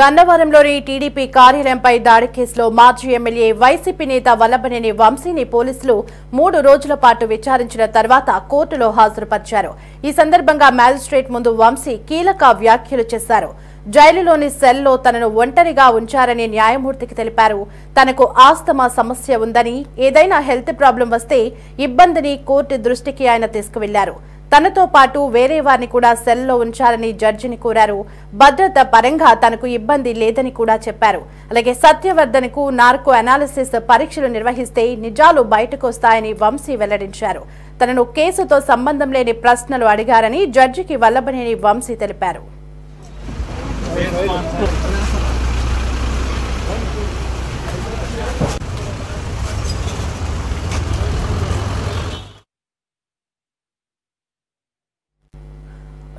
గన్నవరంలోని TDP కార్యాలయంపై దాడి కేసులో మాజీ ఎమ్మెల్యే వైసీపీ నేత వల్లభనేని వంశీని పోలీసులు 3 రోజుల పాటు విచారించిన తర్వాత కోర్టులో హాజరుపరిచారు. ఈ సందర్భంగా మ్యాజిస్ట్రేట్ ముందు వంశీ కీలక వ్యాఖ్యలు చేశారు. జైలులోని సెల్లో తనను ఒంటరిగా ఉంచారని న్యాయమూర్తికి తెలిపారు. తనకు ఆస్తమా సమస్య ఉందని, ఏదైనా హెల్త్ ప్రాబ్లం వస్తే ఇబ్బందిని కోర్టు దృష్టికి ఆయన తీసుకువెళ్లారు. తనతో పాటు వేరే వారిని కూడా సెల్లో ఉంచాలని జడ్జిని కోరారు. భద్రత పరంగా తనకు ఇబ్బంది లేదని కూడా చెప్పారు. అలాగే సత్యవర్ధన్కు నార్కో అనాలిసిస్ పరీక్షలు నిర్వహిస్తే నిజాలు బయటకు వస్తాయని వంశీ వెల్లడించారు. తనను కేసుతో సంబంధం లేని ప్రశ్నలు అడిగారని జడ్జికి వల్లభనేని వంశీ తెలిపారు.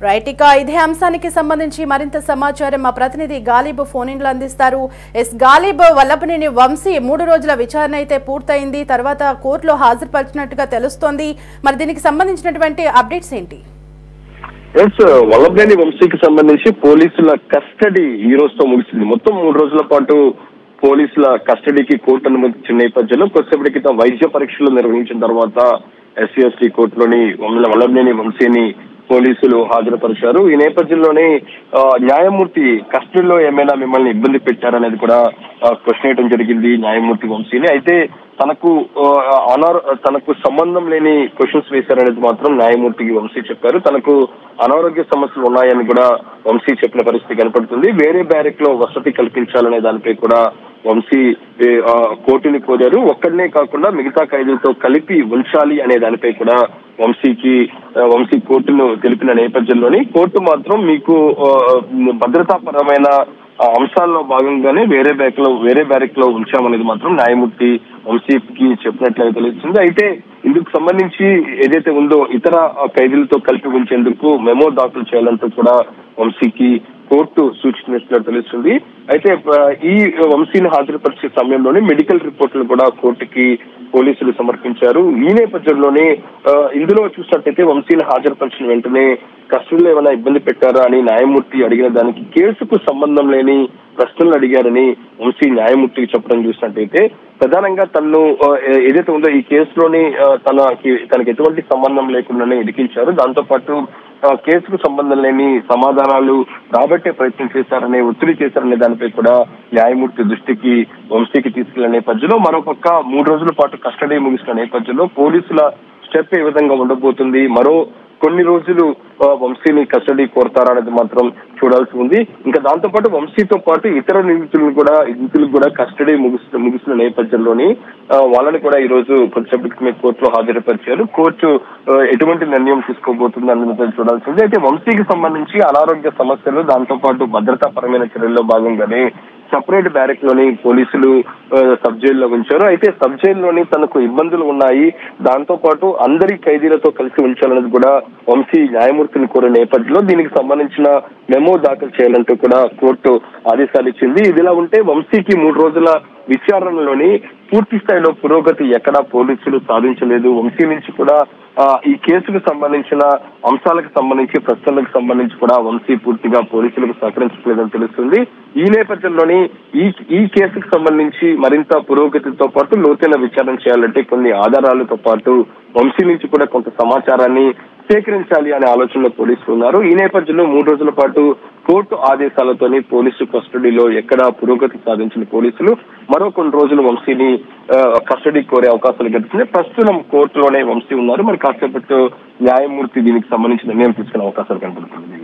రైట్, ఇక ఇదే అంశానికి సంబంధించి మరింత సమాచారం మా ప్రతినిధి గాలిబ్ ఫోన్ ఇన్లో అందిస్తారు. గాలిబ్, వల్లభనేని వంశీ 3 రోజుల విచారణ అయితే పూర్తయింది, తర్వాత కోర్టులో హాజరుపరిచినట్టుగా తెలుస్తోంది. మరి దీనికి సంబంధించినటువంటి అప్డేట్స్ ఏంటి? వల్లభనేని వంశీకి సంబంధించి పోలీసుల కస్టడీ ఈ రోజుతో ముగిసింది. మొత్తం 3 రోజుల పాటు పోలీసుల కస్టడీకి కోర్టు అనుమతించిన నేపథ్యంలో కొద్దిసేపటి క్రితం వైద్య పరీక్షలు నిర్వహించిన తర్వాత ఎస్సీ కోర్టులోని వల్లభనేని వంశీని పోలీసులు హాజరుపరిచారు. ఈ నేపథ్యంలోనే న్యాయమూర్తి కస్టడీలో ఏమైనా మిమ్మల్ని ఇబ్బంది పెట్టారనేది కూడా క్వశ్చన్ వేయడం జరిగింది న్యాయమూర్తి వంశీని. అయితే తనకు సంబంధం లేని క్వశ్చన్స్ వేశారనేది మాత్రం న్యాయమూర్తికి వంశీ చెప్పారు. తనకు అనారోగ్య సమస్యలు ఉన్నాయని కూడా వంశీ చెప్పిన పరిస్థితి కనపడుతుంది. వేరే బ్యారెక్ లో వసతి కల్పించాలనే దానిపై కూడా వంశీ కోర్టుని కోరారు. ఒక్కడనే కాకుండా మిగతా ఖైదీలతో కలిపి ఉంచాలి అనే దానిపై కూడా వంశీ కోర్టును తెలిపిన నేపథ్యంలోని కోర్టు మాత్రం మీకు భద్రతాపరమైన అంశాల్లో భాగంగానే వేరే బ్యారెక్ లో ఉంచామనేది మాత్రం న్యాయమూర్తి వంశీకి చెప్పినట్లయితే తెలుస్తుంది. అయితే ఇందుకు సంబంధించి ఏదైతే ఉందో ఇతర ఖైదీలతో కలిపి ఉంచేందుకు మెమో దాఖలు చేయాలంటూ కూడా వంశీకి కోర్టు సూచించినట్లు తెలుస్తుంది. అయితే ఈ వంశీని హాజరుపరిచే సమయంలోనే మెడికల్ రిపోర్టులు కూడా కోర్టుకి పోలీసులు సమర్పించారు. ఈ నేపథ్యంలోనే ఇందులో చూసినట్టయితే వంశీని హాజరుపరిచిన వెంటనే కస్టడీలో ఏమైనా ఇబ్బంది పెట్టారా అని న్యాయమూర్తి అడిగిన దానికి కేసుకు సంబంధం లేని ప్రశ్నలు అడిగారని వంశీ న్యాయమూర్తికి చెప్పడం చూసినట్టయితే ప్రధానంగా తనను ఏదైతే ఉందో ఈ కేసులోని తనకి ఎటువంటి సంబంధం లేకుండానే ఇరికించారు. దాంతో పాటు కేసుకు సంబంధం లేని సమాధానాలు రాబట్టే ప్రయత్నం చేశారనే ఒత్తిడి చేశారనే దానిపై కూడా న్యాయమూర్తి దృష్టికి వంశీకి తీసుకెళ్లిన నేపథ్యంలో మరోపక్క 3 రోజుల పాటు కస్టడీ ముగిసిన నేపథ్యంలో పోలీసుల స్టెప్ ఏ విధంగా ఉండబోతుంది, మరో కొన్ని రోజులు వంశీని కస్టడీ కోరతారా అనేది మాత్రం చూడాల్సి ఉంది. ఇంకా దాంతో పాటు వంశీతో పాటు ఇతర నిందితులకు కూడా కస్టడీ ముగిసిన నేపథ్యంలోని వాళ్ళని కూడా ఈ రోజు కొద్దిసేపటి కోర్టులో హాజరుపరిచారు. కోర్టు ఎటువంటి నిర్ణయం తీసుకోబోతుంది అన్నది చూడాల్సి ఉంది. అయితే వంశీకి సంబంధించి అనారోగ్య సమస్యలు, దాంతో పాటు భద్రతాపరమైన చర్యల్లో భాగంగానే సపరేట్ బ్యారెక్ లోని పోలీసులు సబ్ జైల్లో ఉంచారు. అయితే సబ్ జైల్లోని తనకు ఇబ్బందులు ఉన్నాయి, దాంతో పాటు అందరి ఖైదీలతో కలిసి ఉంచాలన్నది కూడా వంశీ న్యాయమూర్తిని కోరిన నేపథ్యంలో దీనికి సంబంధించిన మెమో దాఖలు చేయాలంటూ కూడా కోర్టు ఆదేశాలు ఇచ్చింది. ఇదిలా ఉంటే వంశీకి 3 రోజుల విచారణలోని పూర్తి స్థాయిలో పురోగతి ఎక్కడా పోలీసులు సాధించలేదు. వంశీ నుంచి కూడా ఈ కేసుకు సంబంధించిన అంశాలకు సంబంధించి ప్రశ్నలకు సంబంధించి కూడా వంశీ పూర్తిగా పోలీసులకు సహకరించలేదని తెలుస్తుంది. ఈ నేపథ్యంలోని ఈ కేసుకు సంబంధించి మరింత పురోగతితో పాటు లోతైన విచారణ చేయాలంటే కొన్ని ఆధారాలతో పాటు వంశీ నుంచి కూడా కొంత సమాచారాన్ని సేకరించాలి అనే ఆలోచనలో పోలీసులు ఉన్నారు. ఈ నేపథ్యంలో 3 రోజుల పాటు కోర్టు ఆదేశాలతోని పోలీసు కస్టడీలో ఎక్కడా పురోగతి సాధించిన పోలీసులు మరో కొన్ని రోజులు వంశీని కస్టడీ కోరే అవకాశాలు కనిపిస్తున్నాయి. ప్రస్తుతం కోర్టులోనే వంశీ ఉన్నారు. మరి కాసేపట్లో న్యాయమూర్తి దీనికి సంబంధించిన నిర్ణయం తీసుకునే అవకాశాలు కనబడుతుంది.